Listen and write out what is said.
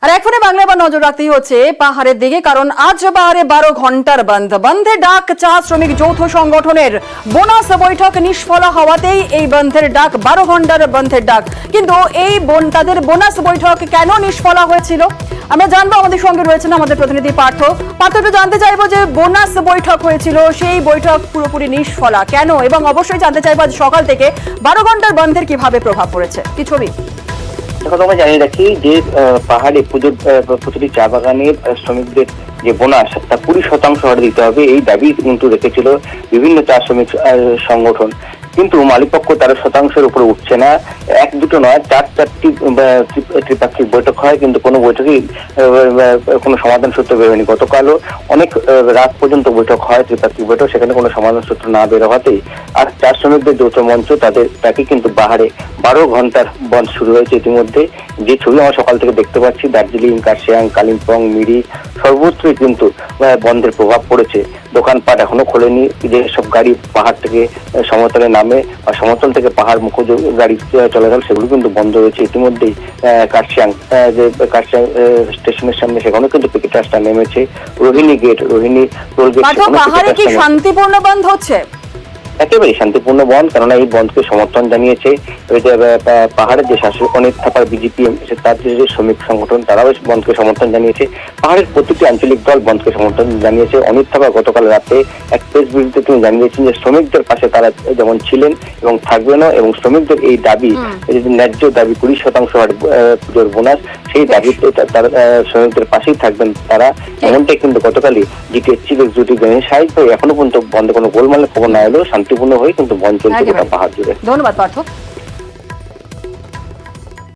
আর এখনই বাংলা এবার নজর রাখতেই হচ্ছে পাহাড়ের দিকে, কারণ আজ পাহাড়ে 12 ঘন্টার বন্ধ। বন্ধের ডাক চা শ্রমিক যৌথ সংগঠনের বোনাস বৈঠক নিষ্ফলা হওয়াতেই এই বন্ধের ডাক, 12 ঘন্টার বন্ধের ডাক। কিন্তু এই তাদের বোনাস বৈঠক কেন নিষ্ফলা হয়েছিল আমরা জানবো। আমাদের সঙ্গে রয়েছেন আমাদের প্রতিনিধি পার্থ। একটু জানতে চাইবো যে বোনাস বৈঠক হয়েছিল, সেই বৈঠক পুরোপুরি নিষ্ফলা কেন, এবং অবশ্যই জানতে চাইবো আজ সকাল থেকে 12 ঘন্টার বন্ধের কিভাবে প্রভাব পড়েছে, কি ছবি। এখন আমরা জানিয়ে রাখি যে পাহাড়ে প্রতিটি চা বাগানের শ্রমিকদের যে বোনাস তা 20% হারে দিতে হবে, এই দাবি কিন্তু রেখেছিল বিভিন্ন চা শ্রমিক সংগঠন। কিন্তু মালিকপক্ষ 13% উপরে উঠছে না। এক দুটো নয়, চারটি ত্রিপাক্ষিক বৈঠক হয়, কিন্তু কোনো বৈঠকই কোনো সমাধান সূত্র বেরোয়নি। গতকালও অনেক রাত পর্যন্ত বৈঠক হয়, ত্রিপাক্ষিক বৈঠক, সেখানে কোনো সমাধান সূত্র না বের হতেই আর চা শ্রমিকদের যৌথ মঞ্চ তাকে কিন্তু পাহাড়ে 12 ঘন্টার বন্ধ শুরু হয়েছে ইতিমধ্যে। যে ছবি আমরা সকাল থেকে দেখতে পাচ্ছি, দার্জিলিং, কার্শিয়াং, কালিম্পং, মিরি সর্বত্রই কিন্তু বন্ধের প্রভাব পড়েছে। দোকানপাট এখনো খোলেনি। যেসব গাড়ি পাহাড় থেকে সমতলে নামে বা সমতল থেকে পাহাড় মুখ গাড়ি চলাচল, সেগুলো কিন্তু বন্ধ হয়েছে ইতিমধ্যেই। কার্শিয়াং স্টেশনের সামনে সেখানেও কিন্তু পিকেট রাস্তা নেমেছে। Rohini gate, Rohini toll gate, পাহাড়ে কি শান্তিপূর্ণ বন্ধ হচ্ছে? একেবারে শান্তিপূর্ণ বন্ধ, কেননা এই বন্ধকে সমর্থন জানিয়েছে পাহাড়ের যে শাসক অনিত থাপার বিজেপি, তার যে শ্রমিক সংগঠন, তারাও বন্ধকে সমর্থন জানিয়েছে। পাহাড়ের প্রতিটি আঞ্চলিক দল বন্ধকে সমর্থন জানিয়েছে। অনিত থাপা গতকাল রাতে এক প্রেস বিবৃতিতে তিনি জানিয়েছেন যে শ্রমিকদের পাশে তারা যেমন ছিলেন এবং থাকবেনও, এবং শ্রমিকদের এই দাবি, ন্যায্য দাবি 20% হারে পুজোর বোনাস, সেই দাবিতে তারা শ্রমিকদের পাশেই থাকবেন তারা। এমনটাই কিন্তু গতকালই জিটিএস চিফ এক্সিকিউটিভ সাহেব এখনো পর্যন্ত বন্ধে কোনো গোলমালের খবর না এলেও শান্তিপূর্ণ হয়ে কিন্তু বন্ধ চলছে গোটা পাহাড় জুড়ে। ধন্যবাদ পার্থ।